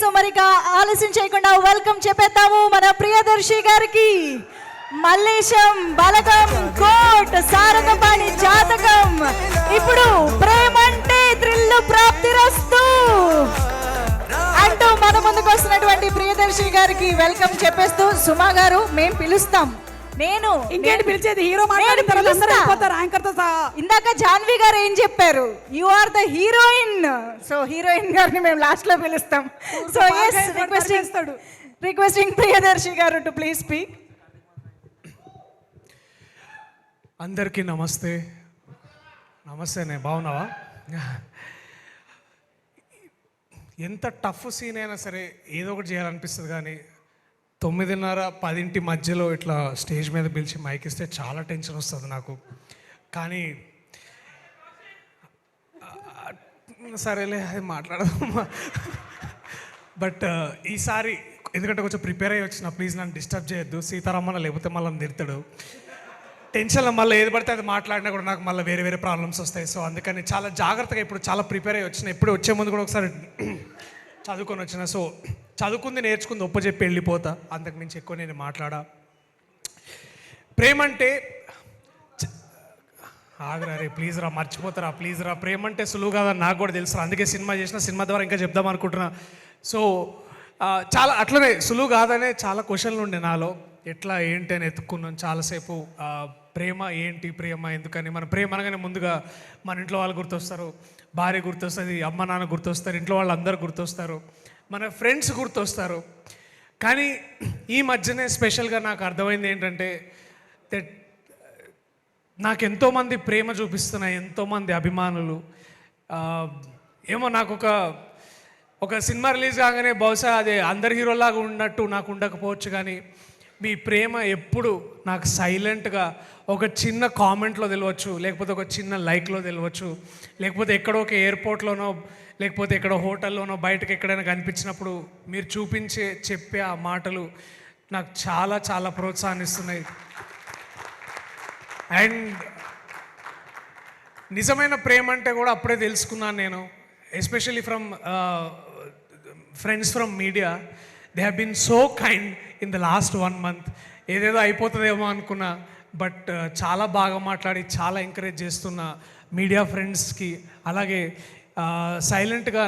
So మరి ఆలస్యం చేయకుండా వెల్కమ్ చెప్పేద్దాము మన ప్రియదర్శి గారికి. మల్లేశం బలగం కోట్ సారథపాణి జాతకం ఇప్పుడు ప్రేమంటే థ్రిల్ ప్రాప్తిరస్తు అంటూ మన ముందుకు వస్తున్నటువంటి ప్రియదర్శి గారికి వెల్కమ్ చెప్పేస్తూ సుమా గారు మేము పిలుస్తాం. నేను ఇంకేంటి పిలిచేది, హీరో యాంకర్ తో సహా. ఇందాక జాన్వి గారు ఏం చెప్పారు, you are the heroine. So heroine గారిని మేము లాస్ట్ లో పిలుస్తాం. సో yes, రిక్వెస్టింగ్ ప్రియదర్శి గారు టు ప్లీజ్ స్పీక్. అందరికీ నమస్తే. నమస్తేనే, బాగున్నావా? ఎంత టఫ్ సీన్ అయినా సరే ఏదో ఒకటి చేయాలనిపిస్తుంది, కానీ 9:30-10 మధ్యలో ఇట్లా స్టేజ్ మీద పిలిచి మైక్ ఇస్తే చాలా టెన్షన్ వస్తుంది నాకు. కానీ సరేలే, అది మాట్లాడదాం. బట్ ఈసారి ఎందుకంటే కొంచెం ప్రిపేర్ అయ్యి వచ్చిన, ప్లీజ్ నన్ను డిస్టర్బ్ చేయొద్దు. సీతారామన్న లేకపోతే మళ్ళీ తిడతాడు. టెన్షన్లో మళ్ళీ ఏది పడితే అది మాట్లాడినా కూడా నాకు మళ్ళీ వేరే వేరే ప్రాబ్లమ్స్ వస్తాయి. సో అందుకని చాలా జాగ్రత్తగా ఇప్పుడు చాలా ప్రిపేర్ అయ్యి వచ్చిన. ఎప్పుడు వచ్చే ముందు కూడా ఒకసారి చదువుకొని వచ్చిన. సో చదువుకుంది నేర్చుకుంది ఒప్పచెప్పి వెళ్ళిపోతా, అంతకు మించి ఎక్కువ నేను మాట్లాడా. ప్రేమంటే ఆగరా రే, ప్లీజ్ రా, మర్చిపోతారా ప్లీజ్ రా. ప్రేమంటే సులువు కాదని నాకు కూడా తెలుసు, అందుకే సినిమా చేసిన. సినిమా ద్వారా ఇంకా చెప్దాం అనుకుంటున్నా. సో చాలా అట్లనే సులువు కాదనే చాలా క్వశ్చన్లు ఉండే నాలో, ఎట్లా ఏంటి అని ఎత్తుక్కున్నాను చాలాసేపు. ప్రేమ ఏంటి, ప్రేమ ఎందుకని. మన ప్రేమ అనగానే ముందుగా మన ఇంట్లో వాళ్ళు గుర్తొస్తారు, భార్య గుర్తొస్తుంది, అమ్మ నాన్న గుర్తొస్తారు, ఇంట్లో వాళ్ళు అందరు గుర్తొస్తారు, మన ఫ్రెండ్స్ గుర్తొస్తారు. కానీ ఈ మధ్యనే స్పెషల్గా నాకు అర్థమైంది ఏంటంటే, నాకు ఎంతోమంది ప్రేమ చూపిస్తున్నాయి, ఎంతోమంది అభిమానులు. ఏమో నాకు ఒక సినిమా రిలీజ్ కాగానే బహుశా అదే అందరి హీరోలాగా ఉన్నట్టు నాకు ఉండకపోవచ్చు, కానీ మీ ప్రేమ ఎప్పుడు నాకు సైలెంట్గా ఒక చిన్న కామెంట్లో తెలియవచ్చు, లేకపోతే ఒక చిన్న లైక్లో తెలియవచ్చు, లేకపోతే ఎక్కడో ఒక ఎయిర్పోర్ట్లోనో లేకపోతే ఎక్కడో హోటల్లోనో బయటకు ఎక్కడైనా కనిపించినప్పుడు మీరు చెప్పే ఆ మాటలు నాకు చాలా చాలా ప్రోత్సాహాన్నిస్తున్నాయి. అండ్ నిజమైన ప్రేమ అంటే కూడా అప్పుడే తెలుసుకున్నాను నేను, especially from friends from media. They have been so kind in the last 1 month. ఏదేదో అయిపోతుందేమో అనుకున్నా, బట్ చాలా బాగా మాట్లాడి చాలా ఎంకరేజ్ చేస్తున్న మీడియా ఫ్రెండ్స్కి, అలాగే సైలెంట్గా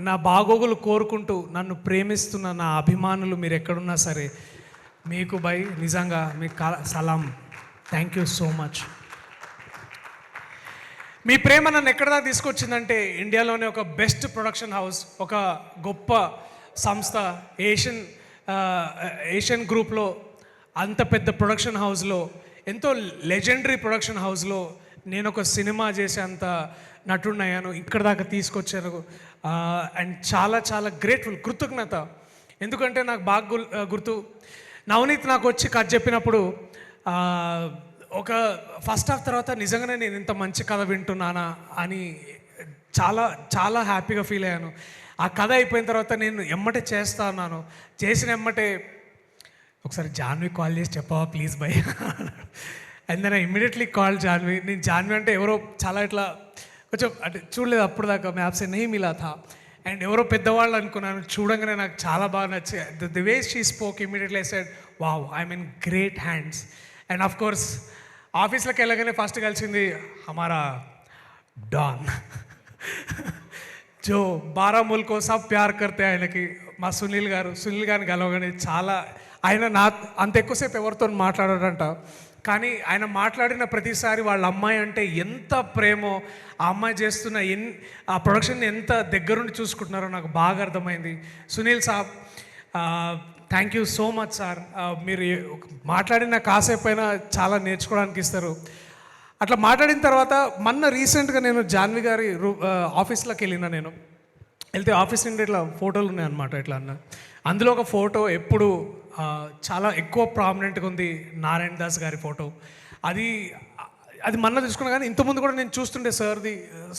నా బాగోగులు కోరుకుంటూ నన్ను ప్రేమిస్తున్న నా అభిమానులు మీరు ఎక్కడున్నా సరే, మీకు బై నిజంగా మీకు సలాం. Thank you so much. మీ ప్రేమ నన్ను ఎక్కడ దాకా తీసుకొచ్చిందంటే, ఇండియాలోనే ఒక బెస్ట్ ప్రొడక్షన్ హౌస్, ఒక గొప్ప సంస్థ ఏషియన్ గ్రూప్లో, అంత పెద్ద ప్రొడక్షన్ హౌస్లో, ఎంతో లెజెండరీ ప్రొడక్షన్ హౌస్లో నేను ఒక సినిమా చేసేంత నటుడయ్యాను, ఇక్కడ దాకా తీసుకొచ్చాను. అండ్ చాలా చాలా గ్రేట్ఫుల్, కృతజ్ఞత. ఎందుకంటే నాకు బాగా గుర్తు, నవనీత్ నాకు వచ్చి కథ చెప్పినప్పుడు ఒక ఫస్ట్ హాఫ్ తర్వాత నిజంగానే నేను ఇంత మంచి కథ వింటున్నానా అని చాలా చాలా హ్యాపీగా ఫీల్ అయ్యాను. ఆ కథ అయిపోయిన తర్వాత నేను ఎమ్మటే చేస్తా అన్నాను. చేసిన ఎమ్మటే ఒకసారి జాన్వి కాల్ చేసి చెప్పవా please bye and then I immediately call Janhvi. నేను జాన్వి అంటే ఎవరో చాలా ఇట్లా కొంచెం అంటే చూడలేదు అప్పుడు దాకా, మ్యాప్స్ నహీ మిలా థా. అండ్ ఎవరో పెద్దవాళ్ళు అనుకున్నాను, చూడంగానే నాకు చాలా బాగా నచ్చి the way she spoke, immediately I said wow, I'm in great hands. And of course ఆఫీస్లోకి వెళ్ళగానే ఫస్ట్ కలిసింది హమారా డాన్ జో 12 ముల్కో సబ్ ప్యార్ కర్తే. ఆయనకి మా సునీల్ గారిని కలవగానే చాలా, ఆయన అంత ఎక్కువసేపు ఎవరితో మాట్లాడాడంట, కానీ ఆయన మాట్లాడిన ప్రతిసారి వాళ్ళ అమ్మాయి అంటే ఎంత ప్రేమో, ఆ అమ్మాయి చేస్తున్న ఆ ప్రొడక్షన్ ఎంత దగ్గరుండి చూసుకుంటున్నారో నాకు బాగా అర్థమైంది. సునీల్ సాబ్, thank you so much sir. మీరు మాట్లాడిన కాసేపు అయినా చాలా నేర్చుకోవడానికి ఇస్తారు. అట్లా మాట్లాడిన తర్వాత మొన్న రీసెంట్గా నేను జాన్వి గారి ఆఫీస్లోకి వెళ్తే ఆఫీస్ నుండి ఇట్లా ఫోటోలు ఉన్నాయి అనమాట. ఇట్లా అందులో ఒక ఫోటో ఎప్పుడు చాలా ఎక్కువ ప్రామినెంట్గా ఉంది, నారాయణ దాస్ గారి ఫోటో. అది మొన్న తీసుకున్నా, కానీ ఇంతకుముందు కూడా నేను చూస్తుండే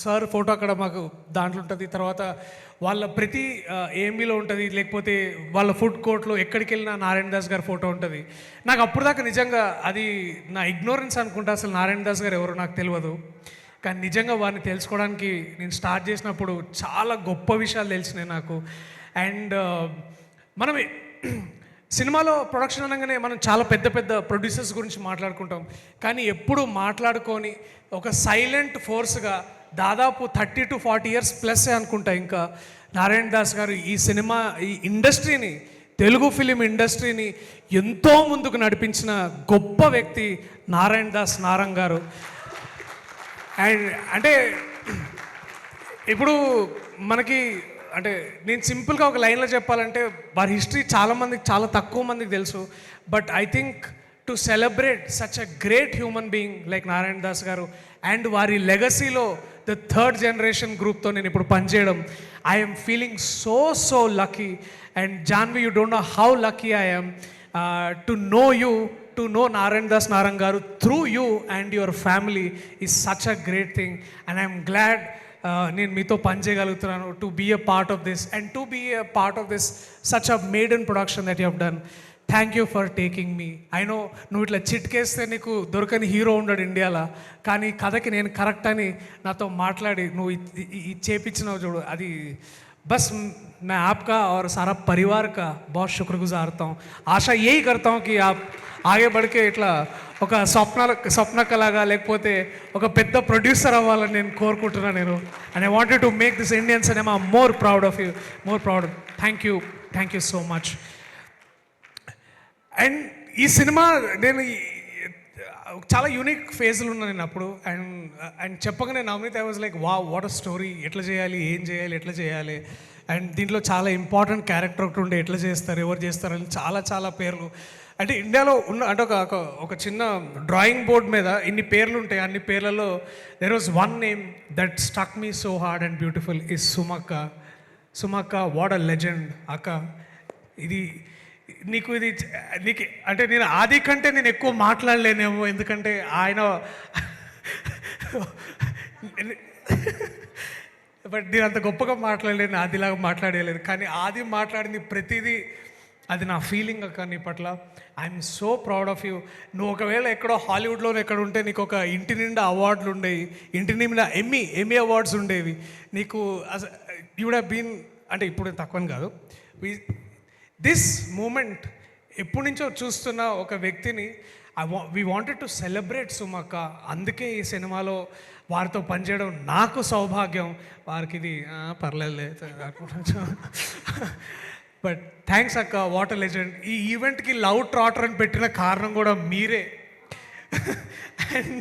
సార్ ఫోటో అక్కడ మాకు దాంట్లో ఉంటుంది. తర్వాత వాళ్ళ ప్రతి ఏఎంబీలో ఉంటుంది, లేకపోతే వాళ్ళ ఫుడ్ కోర్ట్లో ఎక్కడికి వెళ్ళినా నారాయణ దాస్ గారి ఫోటో ఉంటుంది. నాకు అప్పుడు దాకా నిజంగా అది నా ఇగ్నోరెన్స్ అనుకుంటా, అసలు నారాయణ దాస్ గారు ఎవరో నాకు తెలియదు. కానీ నిజంగా వారిని తెలుసుకోవడానికి నేను స్టార్ట్ చేసినప్పుడు చాలా గొప్ప విషయాలు తెలిసినాయి నాకు. అండ్ మనం సినిమాలో ప్రొడక్షన్ అనగానే మనం చాలా పెద్ద పెద్ద ప్రొడ్యూసర్స్ గురించి మాట్లాడుకుంటాం, కానీ ఎప్పుడు మాట్లాడుకొని ఒక సైలెంట్ ఫోర్స్గా దాదాపు 30 to 40 years ప్లస్ అనుకుంటా ఇంకా నారాయణ దాస్ గారు ఈ సినిమా ఈ ఇండస్ట్రీని, తెలుగు ఫిలిం ఇండస్ట్రీని ఎంతో ముందుకు నడిపించిన గొప్ప వ్యక్తి నారాయణ దాస్ నారంగ్ గారు. అండ్ అంటే ఇప్పుడు మనకి అంటే నేను సింపుల్గా ఒక లైన్లో చెప్పాలంటే వారి హిస్టరీ చాలామందికి, చాలా తక్కువ మందికి తెలుసు. But I think to celebrate such a great human being like Narayana Das garu and వారి లెగసీలో ద థర్డ్ జనరేషన్ గ్రూప్తో నేను ఇప్పుడు పనిచేయడం, I'm feeling so lucky. And Jahnavi, you don't know how lucky I am to know you, to know Narayana Das Narang garu through you and your family is such a great thing. And I'm glad నేను మీతో పని చేయగలుగుతున్నాను, to be a part of this and to be a part of this such a maiden production that you have done. Thank you for taking me. I know నువ్వు ఇట్లా చిట్కేస్తే నీకు దొరకని hero ఉండడు ఇండియాలో, కానీ కథకి నేను కరెక్ట్ అని నాతో మాట్లాడి నువ్వు ఇది చేపించినావు చూడు, అది बस मैं आपका और सारा परिवार का बहुत शुक्रगुजार हूँ. आशा यही करता हूँ कि आप आगे बढ़ के इट्ला ఒక స్వప్న కళగా లేకపోతే ఒక పెద్ద ప్రొడ్యూసర్ అవ్వాలని నేను కోరుకుంటున్నాను నేను. And I wanted to make this Indian cinema more proud of you, more proud. Thank you so much. And ఈ సినిమా నేను చాలా యూనిక్ ఫేజ్లో ఉన్నాను నేను అప్పుడు. అండ్ చెప్పగానే Navneet I was like what a story, ఎట్లా చేయాలి, ఏం చేయాలి, ఎట్లా చేయాలి. అండ్ దీంట్లో చాలా ఇంపార్టెంట్ క్యారెక్టర్ ఒకటి ఉండే, ఎట్లా చేస్తారు, ఎవరు చేస్తారు అని చాలా పేర్లు. అంటే ఇండియాలో ఉన్న అంటే ఒక చిన్న డ్రాయింగ్ బోర్డ్ మీద ఇన్ని పేర్లు ఉంటాయి, అన్ని పేర్లలో there was one name that stuck me so hard and beautiful is సుమక్క. వాట్ అ లెజెండ్ అక్క. ఇది నీకు అంటే నేను ఆది కంటే నేను ఎక్కువ మాట్లాడలేనేమో, ఎందుకంటే ఆయన బట్ నేను అంత గొప్పగా మాట్లాడలేను, ఆదిలాగా మాట్లాడలేదు. కానీ ఆది మాట్లాడింది ప్రతిదీ అది నా ఫీలింగ్ అక్క నీ పట్ల. I'm so proud of you. నువ్వు ఒకవేళ ఎక్కడో హాలీవుడ్లోనే ఎక్కడ ఉంటే నీకు ఒక ఇంటి నిండా అవార్డులు ఉండేవి, ఇంటి నిండా ఎమ్మీ అవార్డ్స్ ఉండేవి నీకు. యూ వుడ్ హ్యావ్ బీన్, అంటే ఇప్పుడు తక్కువని కాదు, దిస్ మూమెంట్ ఎప్పటి నుంచో చూస్తున్న ఒక వ్యక్తిని వీ వాంటెడ్ టు సెలబ్రేట్ సుమక్క. అందుకే ఈ సినిమాలో వారితో పనిచేయడం నాకు సౌభాగ్యం. వారికి ఇది పర్లేదు. బట్ థ్యాంక్స్ అక్క, వాట్ అ లెజెండ్. ఈ ఈవెంట్కి లవ్ ట్రాటర్ అని పెట్టిన కారణం కూడా మీరే. అండ్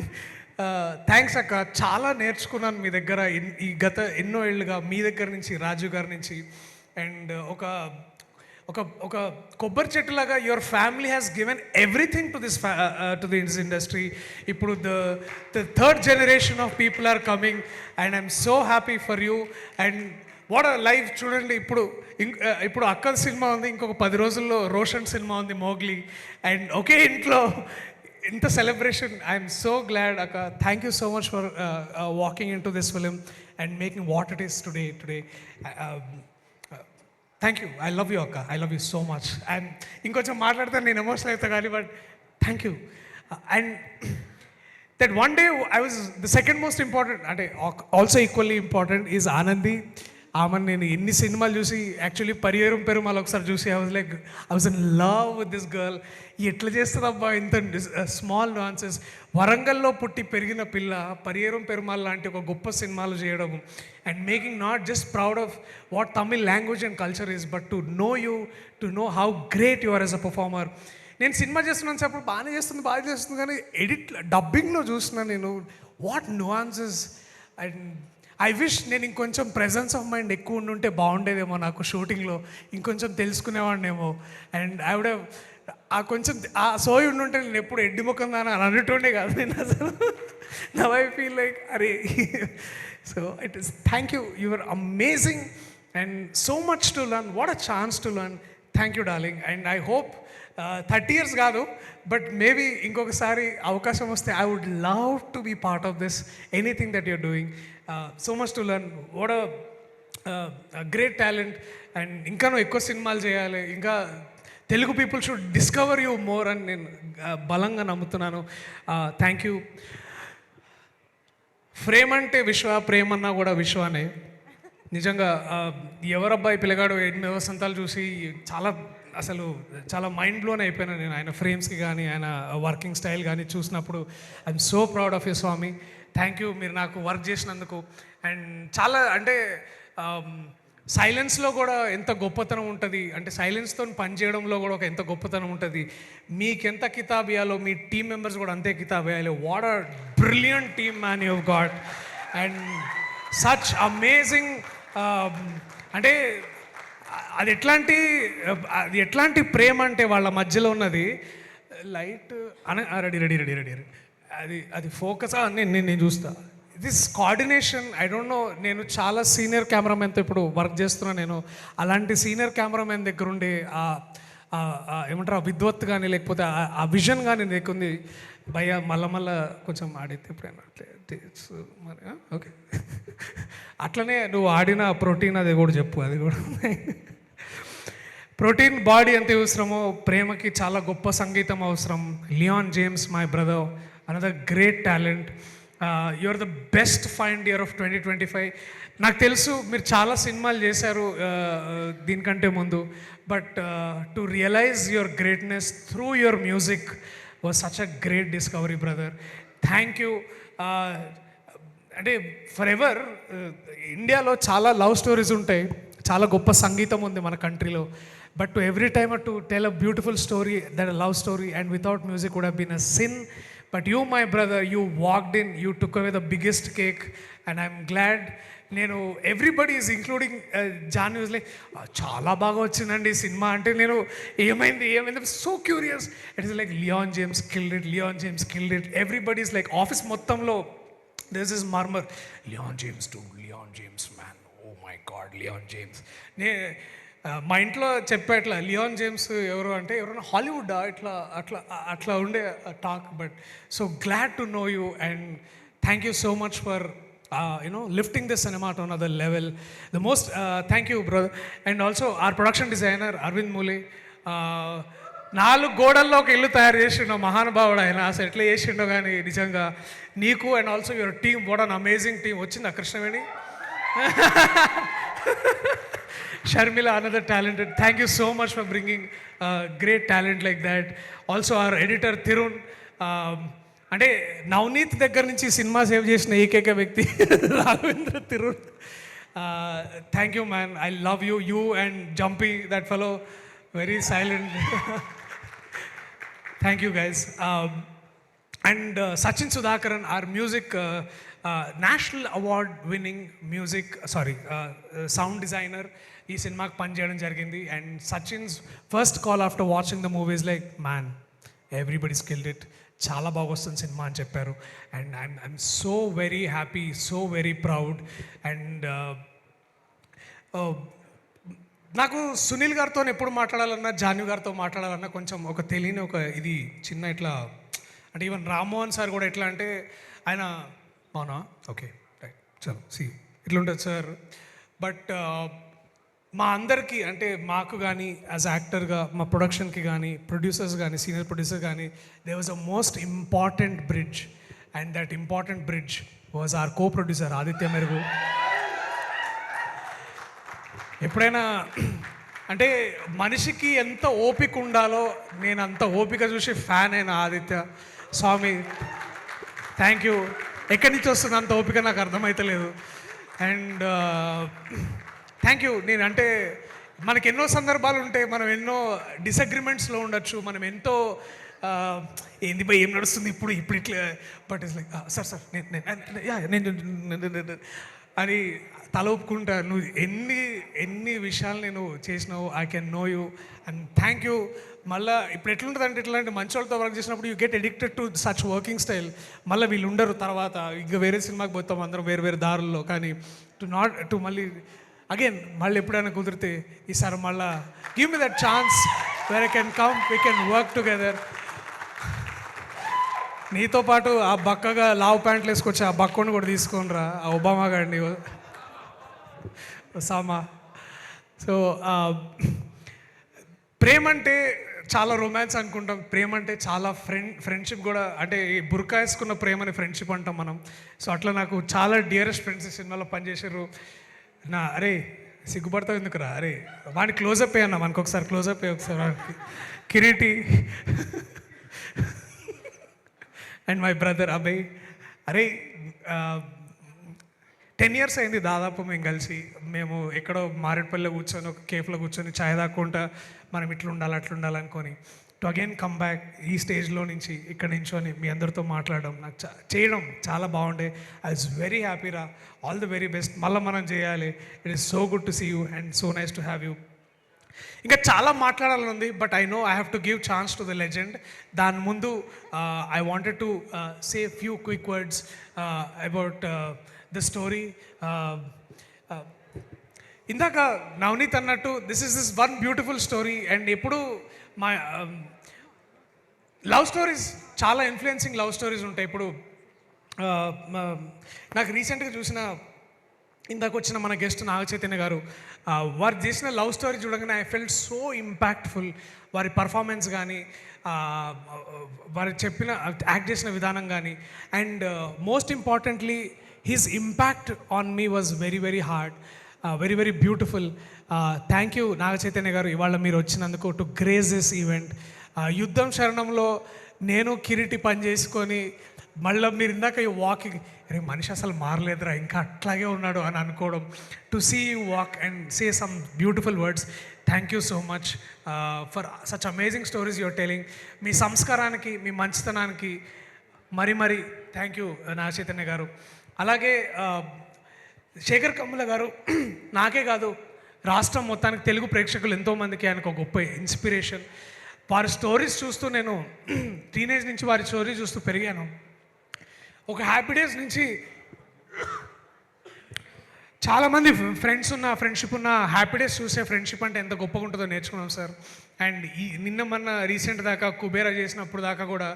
థ్యాంక్స్ అక్క, చాలా నేర్చుకున్నాను మీ దగ్గర ఈ గత ఎన్నో ఏళ్ళుగా, మీ దగ్గర నుంచి, రాజు గారి నుంచి. అండ్ ఒక కొబ్బరి చెట్టులాగా your family has given everything to this industry. ఇప్పుడు the third generation of people are coming and I'm so happy for you. And what a life. చూడండి, ఇప్పుడు అక్క సినిమా ఉంది, ఇంకొక 10 రోజుల్లో రోషన్ సినిమా ఉంది, మోగ్లీ. అండ్ ఒకే ఇంట్లో ఇంత సెలబ్రేషన్. ఐఎమ్ సో గ్లాడ్ అక్క. Thank you so much for walking into this film and making what it is today. Thank you. I love you అక్క, I love you so much. And ఇంకొంచెం మాట్లాడితే నేను emotional అవుతా కానీ, but thank you. And that one day I was the second most important, అంటే also equally important is Anandi. ఆమెను నేను ఎన్ని సినిమాలు చూసి, యాక్చువల్లీ పరియేరం పెరుమాల్ ఒకసారి చూసి I was in love with this girl. ఎట్లా చేస్తుందబ్బా ఇంత స్మాల్ న్యూయాన్సెస్. వరంగల్లో పుట్టి పెరిగిన పిల్ల పరియేరం పెరుమాల్ లాంటి ఒక గొప్ప సినిమాలు చేయడం and making not just proud of what Tamil language and culture is, but to know you, to know how great you are as a performer. నేను సినిమా చేస్తున్నాను చెప్పప్పుడు బాగా చేస్తుంది కానీ డబ్బింగ్లో చూసిన నేను what nuances. And I wish నేను ఇంకొంచెం ప్రెజెన్స్ ఆఫ్ మైండ్ ఎక్కువ ఉండుంటే బాగుండేదేమో, నాకు షూటింగ్లో ఇంకొంచెం తెలుసుకునేవాడినేమో. అండ్ ఐ వుడ్ హ్యావ్ కొంచెం ఆ సోయి ఉండుంటే నేను ఎప్పుడు ఎడ్డి ముఖం దాని అని అనేటోండే కాదు నేను అసలు. నవ్ ఐ ఫీల్ లైక్ అరే. So it is thank you, you are amazing and so much to learn. What a chance to learn. Thank you darling. And I hope 30 years కాదు, బట్ మేబీ ఇంకొకసారి అవకాశం వస్తే I would love to be part of this anything that your doing. So much to learn. What a great talent. And ఇంకా నువ్వు ఎక్కువ సినిమాలు చేయాలి, ఇంకా Telugu people should discover you more అని నేను బలంగా నమ్ముతున్నాను. Thank you. ఫ్రేమ్ అంటే విశ్వ, ప్రేమ అన్నా కూడా విశ్వానే. నిజంగా ఎవరబ్బాయి పిల్లగాడు 8 వసంతాలు చూసి చాలా మైండ్ బ్లోన్ అయిపోయినా నేను ఆయన ఫ్రేమ్స్కి కానీ ఆయన వర్కింగ్ స్టైల్ కానీ చూసినప్పుడు I'm so proud of you Swami. Thank you మీరు నాకు వర్క్ చేసినందుకు. అండ్ చాలా అంటే సైలెన్స్లో కూడా ఎంత గొప్పతనం ఉంటుంది, అంటే సైలెన్స్తో పనిచేయడంలో కూడా ఒక ఎంత గొప్పతనం ఉంటుంది. మీకెంత కితాబియాలో మీ టీమ్ మెంబర్స్ కూడా అంతే కితాబియాలో. What a brilliant team man you got and such amazing. అంటే అది ఎట్లాంటి ప్రేమ అంటే వాళ్ళ మధ్యలో ఉన్నది light ready ready ready ready అది ఫోకస్ నేను చూస్తా. This coordination I don't know. నేను చాలా సీనియర్ కెమెరామెన్తో ఇప్పుడు వర్క్ చేస్తున్నా. నేను అలాంటి సీనియర్ కెమెరామెన్ దగ్గర ఉండే ఏమంటారు ఆ విద్వత్ కానీ లేకపోతే ఆ విజన్ కానీ లేకుంది భయ్య. మళ్ళా కొంచెం ఆడితే ఎప్పుడైనా మరి ఓకే. అట్లనే నువ్వు ఆడిన ప్రోటీన్ అది కూడా చెప్పు. అది కూడా ప్రోటీన్ బాడీ ఎంత అవసరమో ప్రేమకి చాలా గొప్ప సంగీతం అవసరం. Leon James my brother, another great talent. You are the best find year of 2025. నాకు తెలుసు మీరు చాలా సినిమాలు చేశారు దీనికంటే ముందు, but to realise your greatness through your music was such a great discovery brother. Thank you. అంటే ఫర్ ఎవర్ ఇండియాలో చాలా లవ్ స్టోరీస్ ఉంటాయి, చాలా గొప్ప సంగీతం ఉంది మన కంట్రీలో, but to every time to tell a beautiful story, that love story and without music would have been a sin. But you, my brother, you walked in, you took away the biggest cake, and I'm glad. Everybody is including Janu is like, చాలా బాగా వచ్చిందండి cinema అంటే నేను ఏమైంది so curious. It is like Leon James killed it. Everybody is like office మొత్తంలో there's this murmur, Leon James man, oh my god, Leon James. మా ఇంట్లో చెప్పేట్లా Lyon James ఎవరు అంటే ఎవరైనా హాలీవుడ్ అట్లా ఉండే talk. But so glad to know you and thank you so much for lifting this cinema to another level. The most thank you brother. And also our production designer Aravind Moole. 4 గోడల్లో ఒక ఇల్లు తయారు చేసిండో మహానుభావుడు ఆయన. అసలు ఎట్లా చేసిండో కానీ నిజంగా నీకు and also your team, what an amazing team. వచ్చిందా Krishnaveni? Sharmila, another talented. Thank you so much for bringing great talent like that. Also our editor Thirun. అంటే నవనీత్ దగ్గర నుంచి సినిమా సేవ్ చేసిన ఏకైక వ్యక్తి Raghavendra Thirun. Thank you man, I love you and Jampi, that fellow very silent. Thank you guys. And Sachin Sudhakaran, our music national award winning sound designer, ఈ సినిమాకి పనిచేయడం జరిగింది. And Sachin's first call after watching the movies like, man everybody skilled it, చాలా బాగా వస్తుంది సినిమా అని చెప్పారు. And I'm so very happy, so very proud. And నాకు సునీల్ గారితో ఎప్పుడు మాట్లాడాలన్నా, జాన్వి గారితో మాట్లాడాలన్నా కొంచెం ఒక తెలియని ఒక ఇది చిన్న ఇట్లా, అంటే ఈవెన్ రామ్మోహన్ సార్ కూడా ఎట్లా అంటే ఆయన అవునా ఓకే రైట్ చలో ఇట్లా ఉంటుంది సార్. బట్ మా అందరికీ అంటే మాకు కానీ యాజ్ యాక్టర్గా మా ప్రొడక్షన్కి కానీ ప్రొడ్యూసర్స్ కానీ సీనియర్ ప్రొడ్యూసర్ కానీ they was a most important bridge. And that important bridge was our co producer Aditya Merugu. ఎప్పుడైనా అంటే మనిషికి ఎంత ఓపిక ఉండాలో నేను అంత ఓపిక చూసి ఫ్యాన్ అయిన ఆదిత్య స్వామి. Thank you. ఎక్కడి నుంచి వస్తుంది అంత ఓపిక నాకు అర్థమవుతలేదు. And thank you. నేను అంటే మనకి ఎన్నో సందర్భాలు ఉంటాయి, మనం ఎన్నో డిసగ్రిమెంట్స్లో ఉండొచ్చు, మనం ఎంతో ఏంది భయ్ ఏం నడుస్తుంది ఇప్పుడు ఇట్లా, బట్ ఇట్స్ లైక్ సార్ నేను అని తల ఒప్పుకుంటా. నువ్వు ఎన్ని విషయాలు నేను చేసినావు, I can know you and thank you. మళ్ళీ ఇప్పుడు ఎట్లుంటుంది అంటే ఇట్లాంటి మంచి వాళ్ళతో వర్క్ చేసినప్పుడు you get addicted to such working style. మళ్ళీ వీళ్ళు ఉండరు, తర్వాత ఇంకా వేరే సినిమాకి పోతాం అందరం వేరే దారుల్లో. కానీ టు మళ్ళీ అగైన్ మళ్ళీ ఎప్పుడైనా కుదిరితే ఈసారి మళ్ళీ give me that chance where I can come, we can work together. నీతో పాటు ఆ బక్కగా లావ్ ప్యాంట్లు వేసుకొచ్చి ఆ బక్కని కూడా తీసుకొని రా, ఆ ఒబామా గారిని ఒసామా. సో ప్రేమ అంటే చాలా రొమాన్స్ అనుకుంటాం, ప్రేమ అంటే చాలా ఫ్రెండ్షిప్ కూడా, అంటే ఈ బుర్కా వేసుకున్న ప్రేమని ఫ్రెండ్షిప్ అంటాం మనం. సో అట్లా నాకు చాలా డియరెస్ట్ ఫ్రెండ్స్ ఈ సినిమాలో పనిచేసారు. అరే సిగ్గుపడతావు ఎందుకురా, అరే వాడిని క్లోజప్ అయ్యన్నా, మనకు ఒకసారి క్లోజప్ అయ్యి ఒకసారి వాడికి. Kireeti and my brother Abhay. అరే 10 years అయింది దాదాపు మేము కలిసి. మేము ఎక్కడో మారేడుపల్లిలో కూర్చొని ఒక కేఫ్లో కూర్చొని ఛాయ్ తాక్కుంటా మనం ఇట్లా ఉండాలి అట్లా ఉండాలనుకొని టు అగైన్ కమ్ బ్యాక్ ఈ స్టేజ్లో నుంచి ఇక్కడ నించొని మీ అందరితో మాట్లాడడం, నాకు చేయడం చాలా బాగుండే. ఐ వాజ్ వెరీ హ్యాపీరా. All the very best. మళ్ళీ మనం చేయాలి. It is so good to see you and so nice to have you. ఇంకా చాలా మాట్లాడాలని ఉంది, but I know I have to give chance to the legend. దాని ముందు I wanted to say few quick words about the story. ఇందాక నవనీత్ అన్నట్టు this one beautiful story. And ఎప్పుడు మా లవ్ స్టోరీస్ చాలా ఇన్ఫ్లుయెన్సింగ్ లవ్ స్టోరీస్ ఉంటాయి. ఇప్పుడు నాకు రీసెంట్గా చూసిన ఇందాక వచ్చిన మన గెస్ట్ నాగ చైతన్య గారు, వారు చేసిన లవ్ స్టోరీ చూడగానే ఐ ఫెల్ట్ సో ఇంపాక్ట్ఫుల్. వారి పర్ఫార్మెన్స్ కానీ, వారు చెప్పిన యాక్ట్ చేసిన విధానం కానీ, and most importantly his impact on me was very very hard, very very beautiful. Thank you Naga Chaitanya garu ఇవాళ మీరు వచ్చినందుకు టు గ్రేస్ దిస్ ఈవెంట్. యుద్ధం శరణంలో నేను కిరీటి పని చేసుకొని మళ్ళీ మీరు ఇందాక ఈ వాకింగ్, అరే మనిషి అసలు మారలేదురా ఇంకా అట్లాగే ఉన్నాడు అని అనుకోవడం, to see you walk and say some beautiful words. Thank you so much for such amazing stories your telling. మీ సంస్కారానికి, మీ మంచితనానికి మరి థ్యాంక్ యూ నాగ చైతన్య గారు. అలాగే శేఖర్ కమ్ముల గారు నాకే కాదు రాష్ట్రం మొత్తానికి, తెలుగు ప్రేక్షకులు ఎంతోమందికి ఆయనకు ఒక గొప్ప ఇన్స్పిరేషన్. వారి స్టోరీస్ చూస్తూ నేను టీనేజ్ నుంచి వారి స్టోరీస్ చూస్తూ పెరిగాను. ఒక హ్యాపీ డేస్ నుంచి చాలామంది ఫ్రెండ్స్ ఉన్న ఫ్రెండ్షిప్ ఉన్న హ్యాపీ డేస్ చూసే ఫ్రెండ్షిప్ అంటే ఎంత గొప్పగా ఉంటుందో నేర్చుకున్నాం సార్. అండ్ నిన్న మొన్న రీసెంట్ దాకా కుబేరా చేసినప్పుడు దాకా కూడా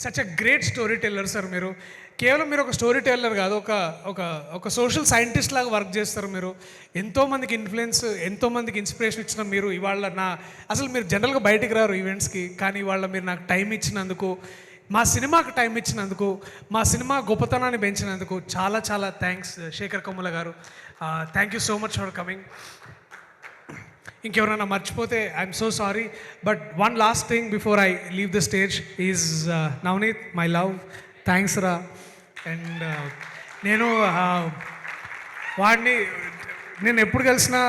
such a great story teller sir. మీరు కేవలం మీరు ఒక స్టోరీ టెల్లర్ కాదు, ఒక సోషల్ సైంటిస్ట్ లాగా వర్క్ చేస్తారు మీరు. ఎంతోమందికి ఇన్ఫ్లుయెన్స్, ఎంతోమందికి ఇన్స్పిరేషన్ ఇచ్చిన మీరు ఇవాళ అసలు మీరు జనరల్గా బయటికి రారు ఈవెంట్స్కి, కానీ ఇవాళ మీరు నాకు టైం ఇచ్చినందుకు, మా సినిమాకి టైం ఇచ్చినందుకు, మా సినిమా గొప్పతనాన్ని పెంచినందుకు చాలా చాలా థ్యాంక్స్ శేఖర్ కమ్ముల గారు. Thank you so much for coming. ఇంకెవరైనా మర్చిపోతే I'm so sorry. But one last thing before I leave the stage is Navneet, my love, thanks రా. అండ్ నేను వాడిని నేను ఎప్పుడు కలిసినా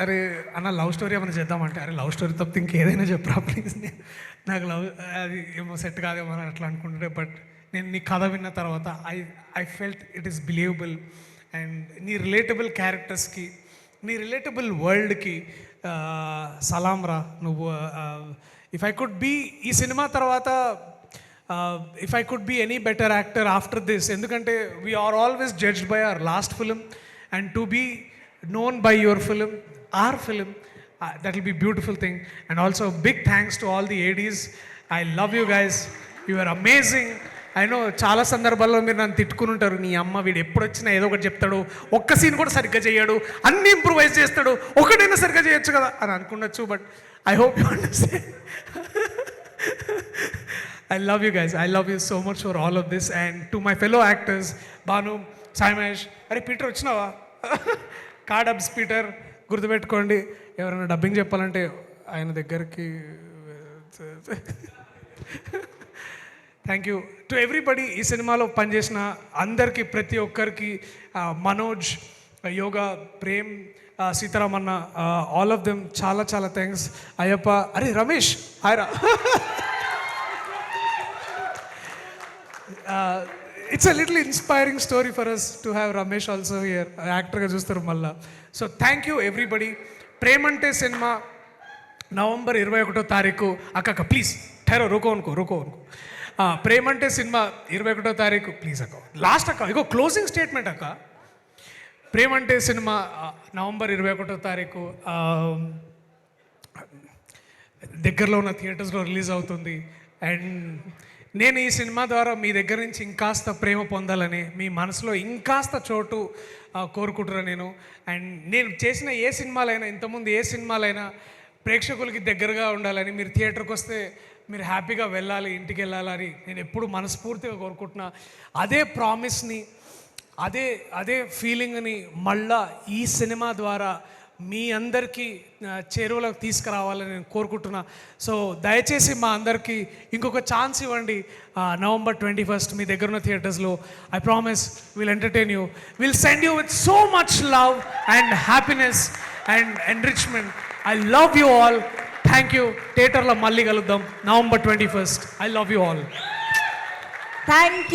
అరే అన్న లవ్ స్టోరీ ఏమైనా చేద్దామంటే, అరే లవ్ స్టోరీ తప్పితే ఇంకేదైనా చెప్పరా ప్లీజ్, నాకు లవ్ అది ఏమో సెట్ కాదేమో అని అట్లా అనుకుంటుంటే, బట్ నేను నీ కథ విన్న తర్వాత I felt it is believable. And నీ రిలేటబుల్ క్యారెక్టర్స్కి, నీ రిలేటబుల్ వరల్డ్కి సలాం రా. నువ్వు ఇఫ్ ఐ కుడ్ బీ ఈ సినిమా తర్వాత, if I could be any better actor after this, ఎందుకంటే we are always judged by our last film, and to be known by your film, our film, that will be beautiful thing. And also big thanks to all the ADs. I love you guys, you are amazing. I know చాలా సందర్భాల్లో మీరు నన్ను తిట్టుకుని ఉంటారు, నీ అమ్మ వీడు ఎప్పుడు వచ్చినా ఏదో ఒకటి చెప్తాడు, ఒక్క సీన్ కూడా సరిగ్గా చేయడు, అన్ని ఇంప్రూవైజ్ చేస్తాడు, ఒకటైనా సరిగ్గా చేయొచ్చు కదా అని అనుకున్నచ్చు. But I hope you understand. I love you guys, I love you so much for all of this. And to my fellow actors, Banu, Saimesh, అరే పీటర్ వచ్చినావా, కాడబ్స్ పీటర్, గుర్తుపెట్టుకోండి ఎవరైనా డబ్బింగ్ చెప్పాలంటే ఆయన దగ్గరికి. Thank you to everybody. ఈ సినిమాలో పనిచేసిన అందరికీ, ప్రతి ఒక్కరికి, మనోజ్, యోగా, ప్రేమ్, సీతారామన్న, ఆల్ ఆఫ్ దెమ్ చాలా చాలా థ్యాంక్స్. అయ్యప్ప, అరే Ramesh హాయ్రా. It's a little inspiring story for us to have Ramesh also here. యాక్టర్గా చూస్తారు మళ్ళా. So thank you everybody. Premante cinema November 21వ తారీఖు. అక్క ప్లీజ్ ఠెరో రుకో అనుకో. ప్రేమంటే సినిమా 21వ తారీఖు ప్లీజ్ అక్క. లాస్ట్ అక్క ఇగో క్లోజింగ్ స్టేట్మెంట్ అక్క. ప్రేమంటే సినిమా నవంబర్ 21వ తారీఖు దగ్గరలో ఉన్న థియేటర్స్లో రిలీజ్ అవుతుంది. అండ్ నేను ఈ సినిమా ద్వారా మీ దగ్గర నుంచి ఇంకాస్త ప్రేమ పొందాలని, మీ మనసులో ఇంకాస్త చోటు కోరుకుంటున్నాను నేను. అండ్ నేను చేసిన ఏ సినిమాలైనా, ఇంతకుముందు ఏ సినిమాలైనా ప్రేక్షకులకి దగ్గరగా ఉండాలని, మీరు థియేటర్కి వస్తే మీరు హ్యాపీగా వెళ్ళాలి, ఇంటికి వెళ్ళాలని నేను ఎప్పుడు మనస్ఫూర్తిగా కోరుకుంటున్నా. అదే ప్రామిస్ని, అదే ఫీలింగ్ని మళ్ళా ఈ సినిమా ద్వారా మీ అందరికీ చేరువలోకి తీసుకురావాలని నేను కోరుకుంటున్నా. సో దయచేసి మా అందరికీ ఇంకొక ఛాన్స్ ఇవ్వండి. November 21st మీ దగ్గర ఉన్న థియేటర్స్లో. I promise will entertain you, will send you with so much love and happiness and enrichment. I love you all. Thank you. థియేటర్లో మళ్ళీ కలుద్దాం November 21st. I love you all. Thank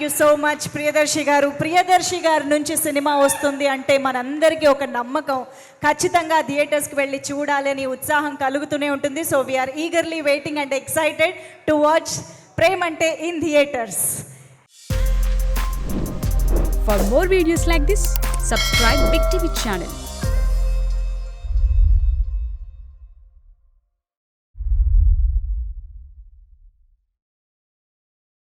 you so much Priyadarshi గారు. ప్రియదర్శి గారి నుంచి cinema వస్తుంది అంటే మనందరికీ ఒక నమ్మకం, ఖచ్చితంగా థియేటర్స్కి వెళ్ళి చూడాలని ఉత్సాహం కలుగుతూనే ఉంటుంది. So we are eagerly waiting and excited to watch Premante in theatres. For more videos like this, subscribe Big TV channel.